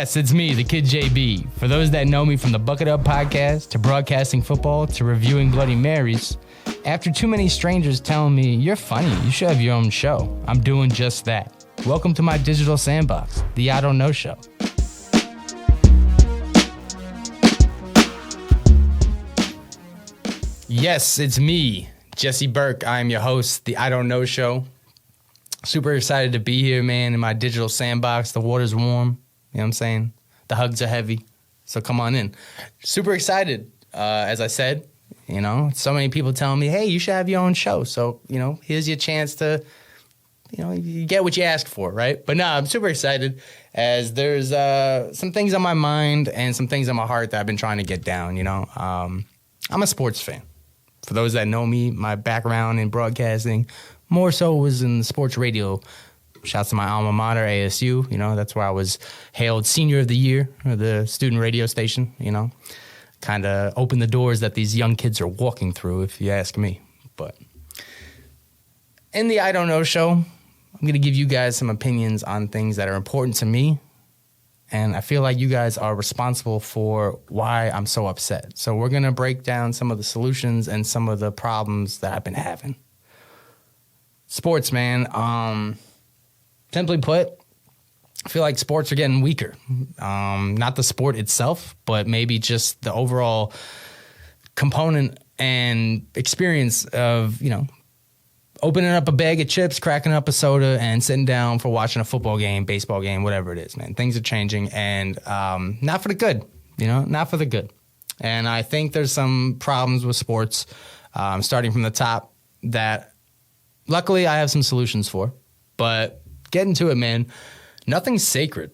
Yes, it's me, the Kid JB. For those that know me from the Bucket Up podcast to broadcasting football to reviewing Bloody Marys, after too many strangers telling me, you're funny, you should have your own show, I'm doing just that. Welcome to my digital sandbox, the I Don't Know Show. Yes, it's me, Jesse Burke. I am your host, the I Don't Know Show. Super excited to be here, man, in my digital sandbox. The water's warm. You know what I'm saying? The hugs are heavy. So come on in. Super excited. As I said, you know, so many people telling me, hey, you should have your own show. So, you know, here's your chance to, you know, you get what you ask for, right? But no, I'm super excited as there's some things on my mind and some things on my heart that I've been trying to get down, you know. I'm a sports fan. For those that know me, my background in broadcasting more so was in sports radio. Shouts to my alma mater, ASU. You know, that's where I was hailed Senior of the Year of the student radio station, you know. Kind of opened the doors that these young kids are walking through, if you ask me. But in the I Don't Know Show, I'm going to give you guys some opinions on things that are important to me. And I feel like you guys are responsible for why I'm so upset. So we're going to break down some of the solutions and some of the problems that I've been having. Sports, man. Simply put, I feel like sports are getting weaker. Not the sport itself, but maybe just the overall component and experience of, you know, opening up a bag of chips, cracking up a soda, and sitting down for watching a football game, baseball game, whatever it is, man. Things are changing, and not for the good, you know, not for the good. And I think there's some problems with sports, starting from the top, that luckily I have some solutions for. But getting to it, man, nothing's sacred.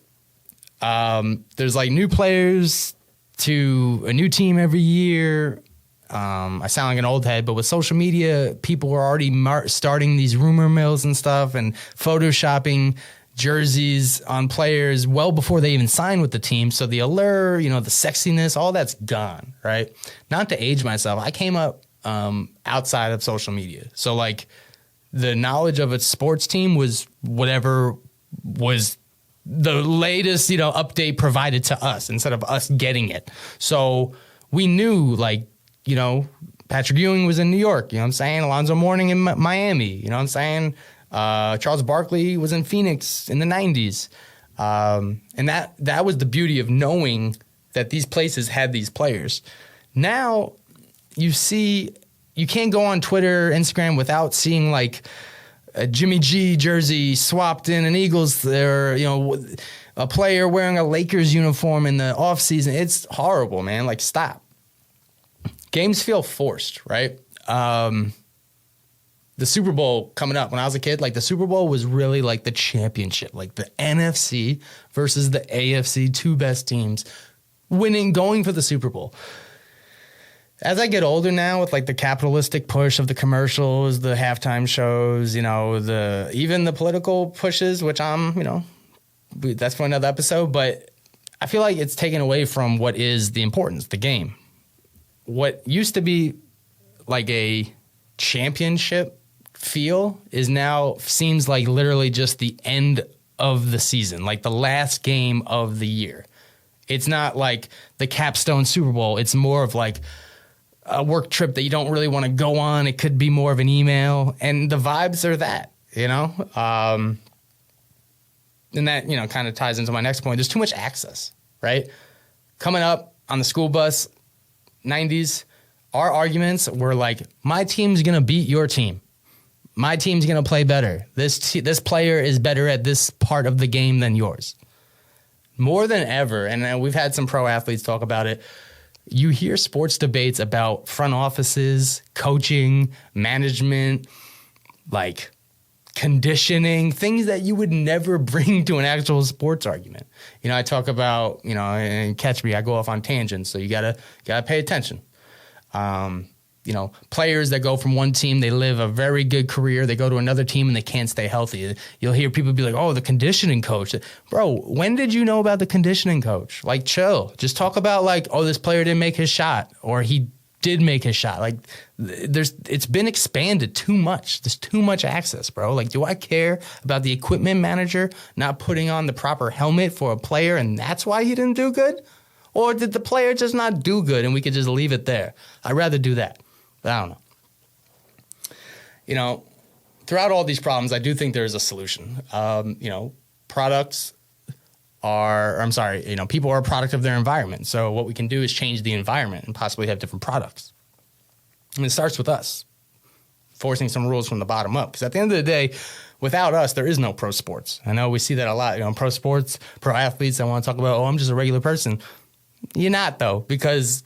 There's like new players to a new team every year. I sound like an old head, but with social media, people were already starting these rumor mills and stuff and photoshopping jerseys on players well before they even sign with the team. So the allure, you know, the sexiness, all that's gone, right? Not to age myself, I came up outside of social media. So like the knowledge of a sports team was whatever was the latest, you know, update provided to us instead of us getting it. So we knew, like, you know, Patrick Ewing was in New York, you know what I'm saying? Alonzo Mourning in Miami, you know what I'm saying? Charles Barkley was in Phoenix in the 90s. And that was the beauty of knowing that these places had these players. Now you see, you can't go on Twitter, Instagram without seeing like a Jimmy G jersey swapped in an Eagles, or, you know, a player wearing a Lakers uniform in the offseason. It's horrible, man. Like, stop. Games feel forced, right? The Super Bowl coming up. When I was a kid, like, the Super Bowl was really like the championship, like the NFC versus the AFC, two best teams winning, going for the Super Bowl. As I get older now, with like the capitalistic push of the commercials, the halftime shows, you know, even the political pushes, which I'm, you know, that's for another episode, but I feel like it's taken away from what is the importance, the game. What used to be like a championship feel is now seems like literally just the end of the season, like the last game of the year. It's not like the capstone Super Bowl. It's more of like a work trip that you don't really want to go on. It could be more of an email, and the vibes are that, you know? And that, you know, kind of ties into my next point. There's too much access, right? Coming up on the school bus, 90s, our arguments were like, my team's going to beat your team. My team's going to play better. This player is better at this part of the game than yours. More than ever, and we've had some pro athletes talk about it, you hear sports debates about front offices, coaching, management, like conditioning, things that you would never bring to an actual sports argument. You know, I talk about, you know, and catch me, I go off on tangents, so you gotta pay attention. You know, players that go from one team, they live a very good career, they go to another team and they can't stay healthy. You'll hear people be like, oh, the conditioning coach. Bro, when did you know about the conditioning coach? Like, chill. Just talk about like, oh, this player didn't make his shot, or he did make his shot. Like it's been expanded too much. There's too much access, bro. Like, do I care about the equipment manager not putting on the proper helmet for a player and that's why he didn't do good? Or did the player just not do good and we could just leave it there? I'd rather do that. But I don't know. You know, throughout all these problems, I do think there's a solution. You know, people are a product of their environment. So what we can do is change the environment and possibly have different products. And it starts with us forcing some rules from the bottom up. Because at the end of the day, without us, there is no pro sports. I know we see that a lot. You know, pro sports, pro athletes, I want to talk about, oh, I'm just a regular person. You're not, though, because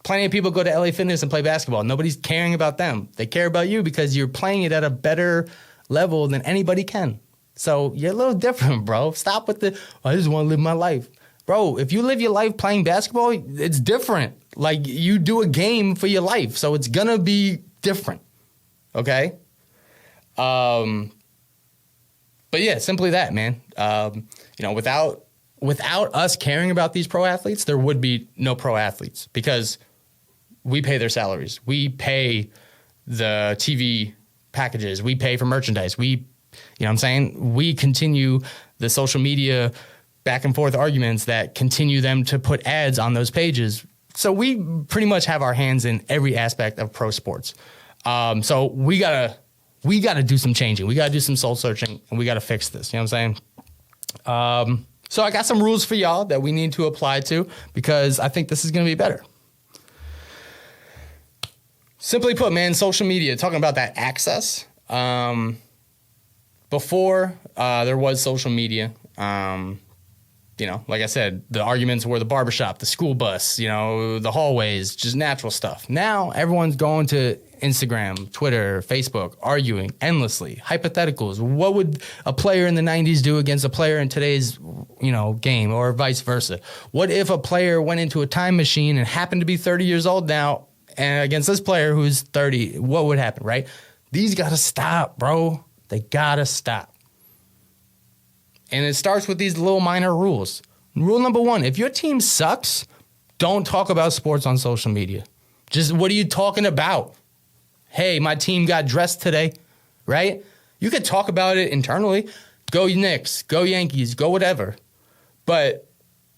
plenty of people go to LA Fitness and play basketball. Nobody's caring about them. They care about you because you're playing it at a better level than anybody can. So you're a little different, bro. Stop with I just want to live my life. Bro, if you live your life playing basketball, it's different. Like, you do a game for your life, so it's going to be different, okay? But yeah, simply that, man. You know, without us caring about these pro athletes, there would be no pro athletes because we pay their salaries. We pay the TV packages. We pay for merchandise. You know what I'm saying? We continue the social media back and forth arguments that continue them to put ads on those pages. So we pretty much have our hands in every aspect of pro sports. So we gotta do some changing. We gotta do some soul searching, and we gotta fix this. You know what I'm saying? So I got some rules for y'all that we need to apply to because I think this is gonna be better. Simply put, man, social media, talking about that access. Before there was social media, you know, like I said, the arguments were the barbershop, the school bus, you know, the hallways, just natural stuff. Now everyone's going to Instagram, Twitter, Facebook, arguing endlessly. Hypotheticals. What would a player in the 90s do against a player in today's, you know, game, or vice versa? What if a player went into a time machine and happened to be 30 years old now and against this player who's 30? What would happen, right? These got to stop, bro. They gotta stop. And it starts with these little minor rules. Rule number 1, if your team sucks, don't talk about sports on social media. Just, what are you talking about? Hey, my team got dressed today, right? You could talk about it internally. Go Knicks, go Yankees, go whatever. But,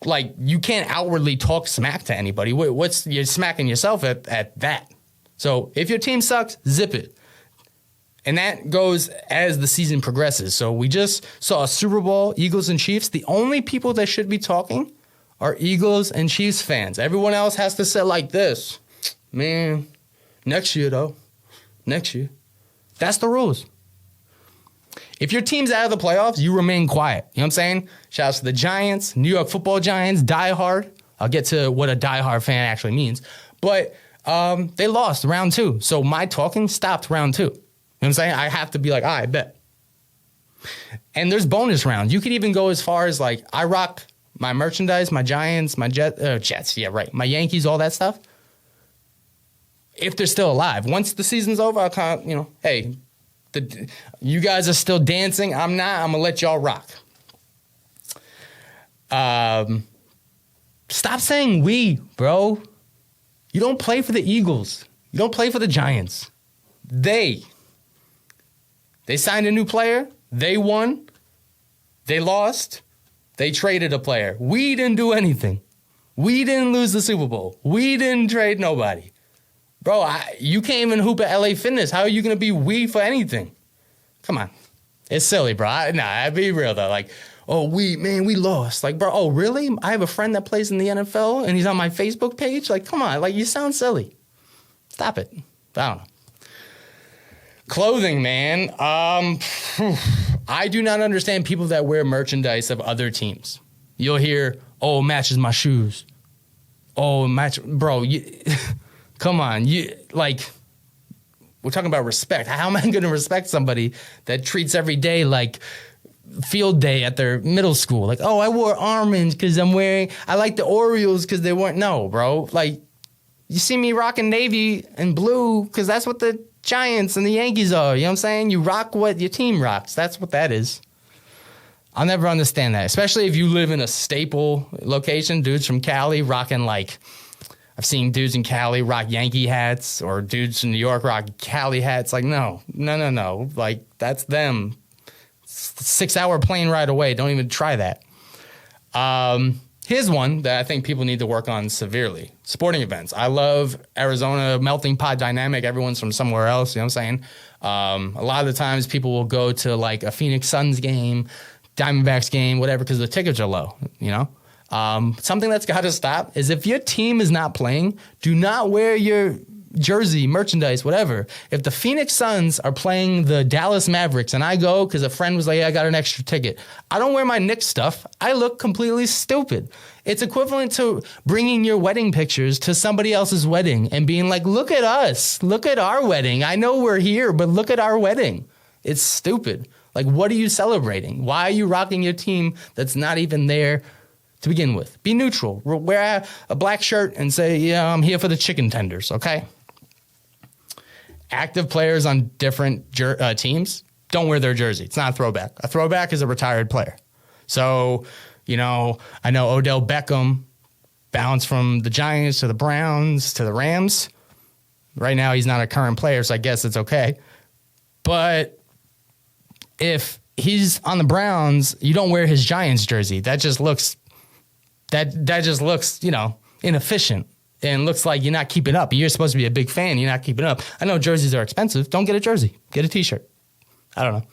like, you can't outwardly talk smack to anybody. You're smacking yourself at that. So if your team sucks, zip it. And that goes as the season progresses. So we just saw a Super Bowl, Eagles and Chiefs. The only people that should be talking are Eagles and Chiefs fans. Everyone else has to say like this. Man, next year, though. Next year. That's the rules. If your team's out of the playoffs, you remain quiet. You know what I'm saying? Shouts to the Giants, New York Football Giants, diehard. I'll get to what a diehard fan actually means. But they lost round 2. So my talking stopped round 2. You know what I'm saying? I have to be like, I bet. And there's bonus rounds. You could even go as far as like, I rock my merchandise, my Giants, my Jets, yeah, right, my Yankees, all that stuff. If they're still alive. Once the season's over, I'll kind of, you know, hey, you guys are still dancing. I'm not. I'm going to let y'all rock. Stop saying we, bro. You don't play for the Eagles. You don't play for the Giants. They signed a new player. They won. They lost. They traded a player. We didn't do anything. We didn't lose the Super Bowl. We didn't trade nobody. Bro, you can't even hoop at LA Fitness. How are you going to be we for anything? Come on. It's silly, bro. I'd be real, though. Like, oh, we lost. Like, bro, oh, really? I have a friend that plays in the NFL, and he's on my Facebook page? Like, come on. Like, you sound silly. Stop it. I don't know. Clothing, man. I do not understand people that wear merchandise of other teams. You'll hear, oh, it matches my shoes. Oh, bro, come on. We're talking about respect. How am I going to respect somebody that treats every day like field day at their middle school? Like, oh, I wore orange because I like the Orioles because they weren't. No, bro. Like, you see me rocking navy and blue because that's what the Giants and the Yankees are. You know what I'm saying? You rock what your team rocks. That's what that is. I'll never understand that, especially if you live in a staple location. Dudes from Cali rocking like, I've seen dudes in Cali rock Yankee hats or dudes in New York rock Cali hats. Like, no. Like, that's them. 6-hour plane ride away. Don't even try that. Here's one that I think people need to work on severely. Sporting events. I love Arizona melting pot dynamic. Everyone's from somewhere else. You know what I'm saying? A lot of the times people will go to like a Phoenix Suns game, Diamondbacks game, whatever, because the tickets are low, you know? Something that's got to stop is if your team is not playing, do not wear your jersey, merchandise, whatever. If the Phoenix Suns are playing the Dallas Mavericks and I go because a friend was like, yeah, I got an extra ticket, I don't wear my Knicks stuff. I look completely stupid. It's equivalent to bringing your wedding pictures to somebody else's wedding and being like, look at us. Look at our wedding. I know we're here, but look at our wedding. It's stupid. Like, what are you celebrating? Why are you rocking your team that's not even there to begin with? Be neutral. Wear a black shirt and say, yeah, I'm here for the chicken tenders, okay? Active players on different teams don't wear their jersey. It's not a throwback. A throwback is a retired player. So, you know, I know Odell Beckham bounced from the Giants to the Browns to the Rams. Right now, he's not a current player, so I guess it's okay. But if he's on the Browns, you don't wear his Giants jersey. That just looks, you know, inefficient. And looks like you're not keeping up. You're supposed to be a big fan. You're not keeping up. I know jerseys are expensive. Don't get a jersey. Get a T-shirt. I don't know.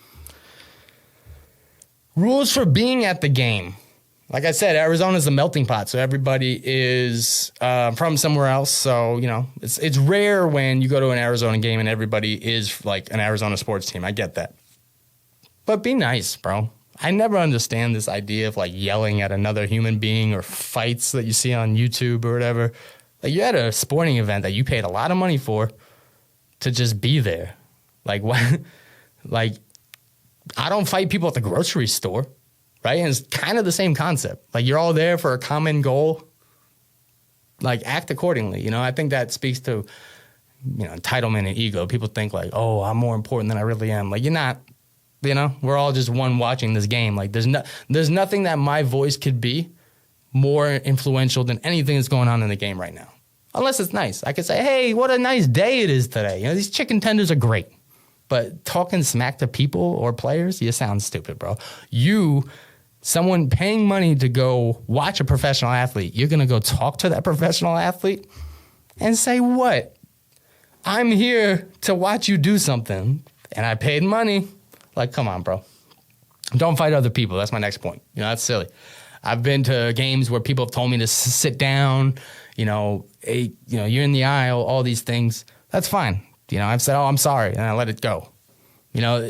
Rules for being at the game. Like I said, Arizona's a melting pot, so everybody is from somewhere else. So, you know, it's rare when you go to an Arizona game and everybody is like an Arizona sports team. I get that. But be nice, bro. I never understand this idea of like yelling at another human being or fights that you see on YouTube or whatever. Like, you're at a sporting event that you paid a lot of money for to just be there. Like, what? Like, I don't fight people at the grocery store, right? And it's kind of the same concept. Like, you're all there for a common goal. Like, act accordingly. You know, I think that speaks to, you know, entitlement and ego. People think like, oh, I'm more important than I really am. Like, you're not. You know, we're all just one watching this game. Like, there's nothing that my voice could be more influential than anything that's going on in the game right now. Unless it's nice. I could say, hey, what a nice day it is today. You know, these chicken tenders are great. But talking smack to people or players, you sound stupid, bro. Someone paying money to go watch a professional athlete, you're going to go talk to that professional athlete and say, what? I'm here to watch you do something, and I paid money. Like, come on, bro. Don't fight other people. That's my next point. You know, that's silly. I've been to games where people have told me to sit down, you're in the aisle, all these things. That's fine. You know, I've said, oh, I'm sorry, and I let it go. You know,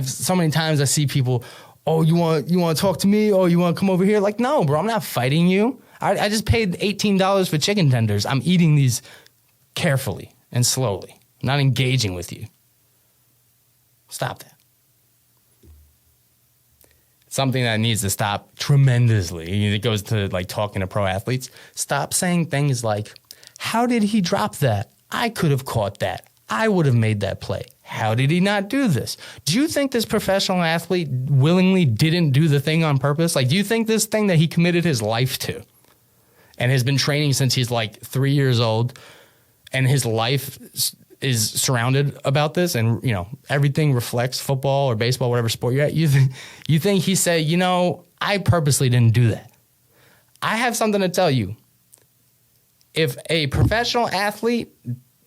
so many times I see people, oh, you want to talk to me? Oh, you want to come over here? Like, no, bro, I'm not fighting you. I just paid $18 for chicken tenders. I'm eating these carefully and slowly. I'm not engaging with you. Stop that. Something that needs to stop tremendously. It goes to like talking to pro athletes. Stop saying things like, how did he drop that? I could have caught that. I would have made that play. How did he not do this? Do you think this professional athlete willingly didn't do the thing on purpose? Like, do you think this thing that he committed his life to and has been training since he's like 3 years old and his life is surrounded about this, and, you know, everything reflects football or baseball, whatever sport you're at, you think he said, you know, I purposely didn't do that. I have something to tell you. If a professional athlete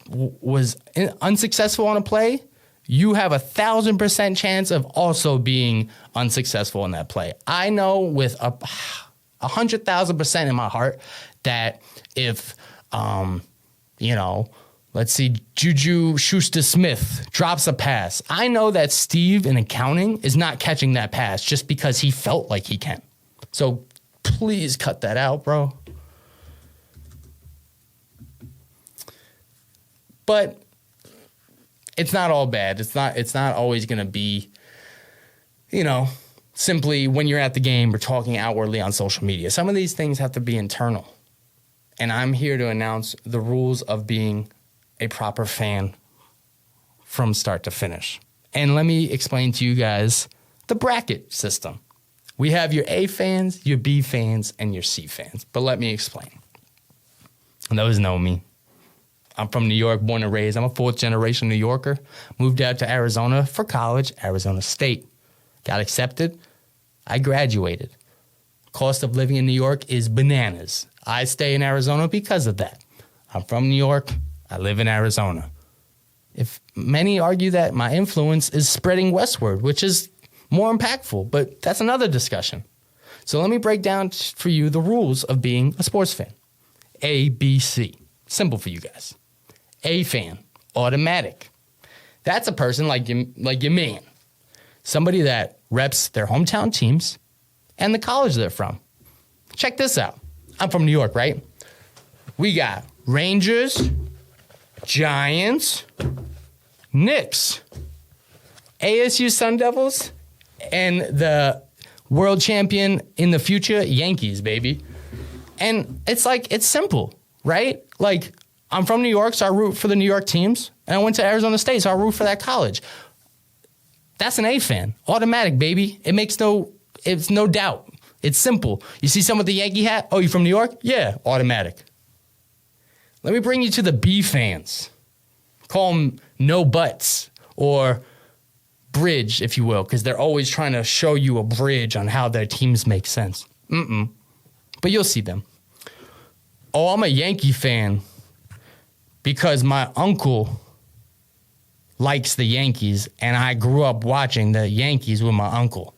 was unsuccessful on a play, you have 1,000% chance of also being unsuccessful in that play. I know with 100,000% in my heart that if, let's see, Juju Schuster-Smith drops a pass, I know that Steve in accounting is not catching that pass just because he felt like he can. So please cut that out, bro. But it's not all bad. It's not always going to be, simply when you're at the game or talking outwardly on social media. Some of these things have to be internal. And I'm here to announce the rules of being a proper fan from start to finish. And let me explain to you guys the bracket system. We have your A fans, your B fans, and your C fans. But let me explain. Those know me. I'm from New York, born and raised. I'm a fourth generation New Yorker. Moved out to Arizona for college, Arizona State. Got accepted. I graduated. Cost of living in New York is bananas. I stay in Arizona because of that. I'm from New York. I live in Arizona. If many argue that my influence is spreading westward, which is more impactful, but that's another discussion. So let me break down for you the rules of being a sports fan. A, B, C. Simple for you guys. A fan, automatic. That's a person like your man. Somebody that reps their hometown teams and the college they're from. Check this out. I'm from New York, right? We got Rangers, Giants, Knicks, ASU Sun Devils, and the world champion in the future, Yankees, baby. And it's simple, right? Like, I'm from New York, so I root for the New York teams. And I went to Arizona State, so I root for that college. That's an A fan. Automatic, baby. It's no doubt. It's simple. You see someone with the Yankee hat? Oh, you from New York? Yeah, automatic. Let me bring you to the B fans. Call them no buts or bridge, if you will, because they're always trying to show you a bridge on how their teams make sense. But you'll see them. Oh, I'm a Yankee fan because my uncle likes the Yankees and I grew up watching the Yankees with my uncle.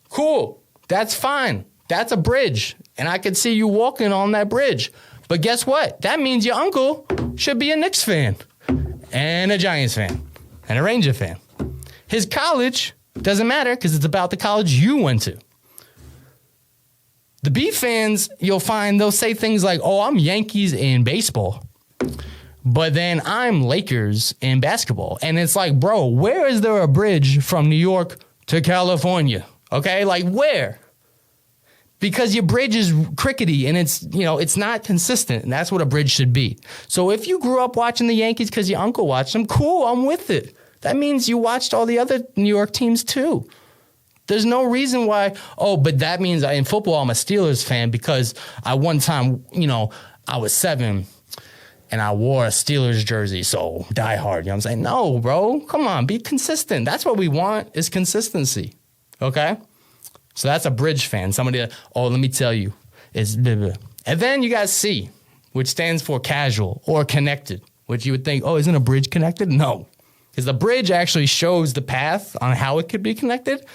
Cool. That's fine. That's a bridge. And I could see you walking on that bridge. But guess what? That means your uncle should be a Knicks fan and a Giants fan and a Ranger fan. His college doesn't matter because it's about the college you went to. The B fans, you'll find they'll say things like, oh, I'm Yankees in baseball, but then I'm Lakers in basketball. And it's like, bro, where is there a bridge from New York to California? Okay, like where? Because your bridge is crickety and it's not consistent. And that's what a bridge should be. So if you grew up watching the Yankees because your uncle watched them, cool, I'm with it. That means you watched all the other New York teams too. There's no reason why, but that means in football I'm a Steelers fan because one time, I was 7 and I wore a Steelers jersey, so die hard. You know what I'm saying? No, bro, come on, be consistent. That's what we want is consistency, okay? So that's a bridge fan. Somebody that, let me tell you, is blah, blah. And then you got C, which stands for casual or connected, which you would think, isn't a bridge connected? No, because the bridge actually shows the path on how it could be connected.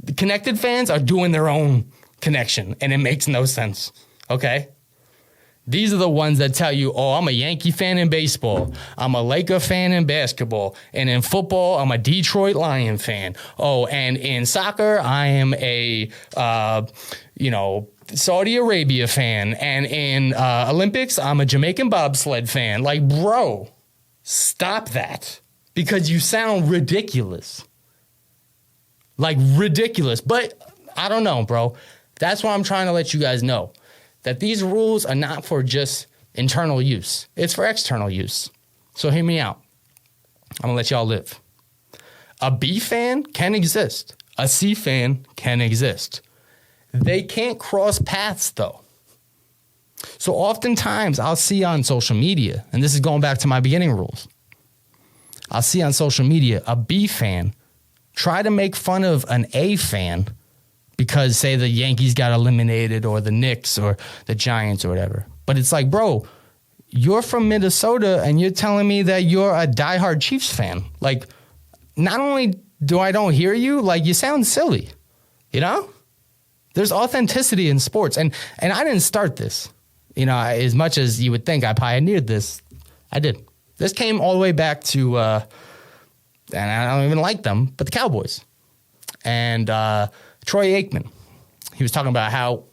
The connected fans are doing their own connection, and it makes no sense, okay? These are the ones that tell you, I'm a Yankee fan in baseball. I'm a Laker fan in basketball. And in football, I'm a Detroit Lion fan. And in soccer, I am a, Saudi Arabia fan. And in Olympics, I'm a Jamaican bobsled fan. Like, bro, stop that. Because you sound ridiculous. Like, ridiculous. But I don't know, bro. That's why I'm trying to let you guys know. That these rules are not for just internal use. It's for external use. So hear me out. I'm going to let y'all live. A B fan can exist. A C fan can exist. They can't cross paths, though. So oftentimes I'll see on social media, and this is going back to my beginning rules. I'll see on social media a B fan try to make fun of an A fan because, say, the Yankees got eliminated or the Knicks or the Giants or whatever. But it's like, bro, you're from Minnesota and you're telling me that you're a diehard Chiefs fan. Like, not only don't hear you, like, you sound silly, There's authenticity in sports. And I didn't start this, as much as you would think I pioneered this. I did. This came all the way back to, and I don't even like them, but the Cowboys. And Troy Aikman, he was talking about how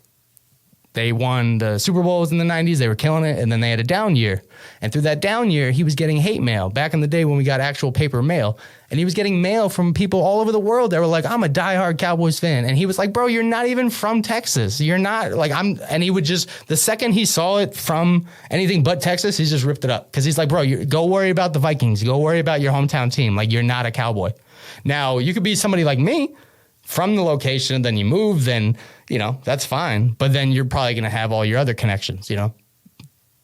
they won the Super Bowls in the 90s. They were killing it. And then they had a down year. And through that down year, he was getting hate mail back in the day when we got actual paper mail. And he was getting mail from people all over the world that were like, I'm a diehard Cowboys fan. And he was like, bro, you're not even from Texas. You're not like and he would just, the second he saw it from anything but Texas, he just ripped it up. Cause he's like, bro, go worry about the Vikings. Go worry about your hometown team. Like, you're not a Cowboy. Now you could be somebody like me from the location, then you move, then, that's fine. But then you're probably going to have all your other connections,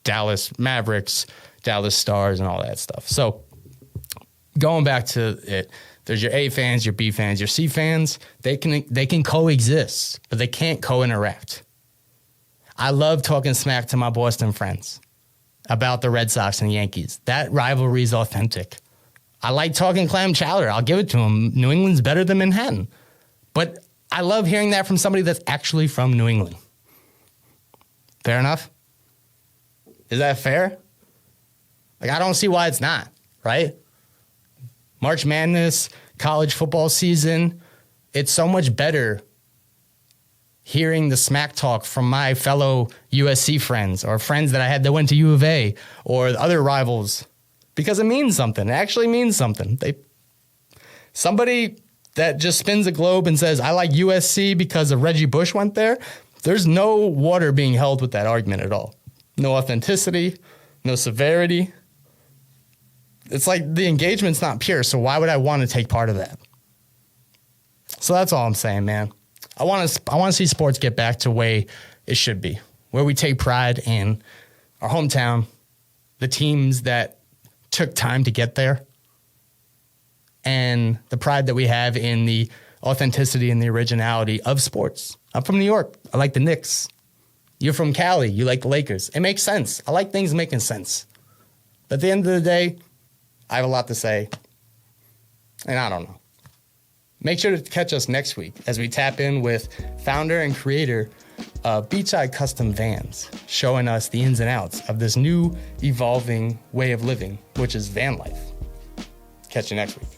Dallas Mavericks, Dallas Stars, and all that stuff. So going back to it, there's your A fans, your B fans, your C fans. They can coexist, but they can't co-interact. I love talking smack to my Boston friends about the Red Sox and the Yankees. That rivalry is authentic. I like talking clam chowder. I'll give it to them. New England's better than Manhattan. But I love hearing that from somebody that's actually from New England. Fair enough? Is that fair? Like, I don't see why it's not, right? March Madness, college football season, it's so much better hearing the smack talk from my fellow USC friends or friends that I had that went to U of A or other rivals because it means something. It actually means something. Somebody that just spins a globe and says, I like USC because of Reggie Bush went there, there's no water being held with that argument at all. No authenticity, no severity. It's like the engagement's not pure, so why would I want to take part of that? So that's all I'm saying, man. I want to see sports get back to the way it should be, where we take pride in our hometown, the teams that took time to get there, and the pride that we have in the authenticity and the originality of sports. I'm from New York. I like the Knicks. You're from Cali. You like the Lakers. It makes sense. I like things making sense. But at the end of the day, I have a lot to say, and I don't know. Make sure to catch us next week as we tap in with founder and creator of Beachside Custom Vans, showing us the ins and outs of this new evolving way of living, which is van life. Catch you next week.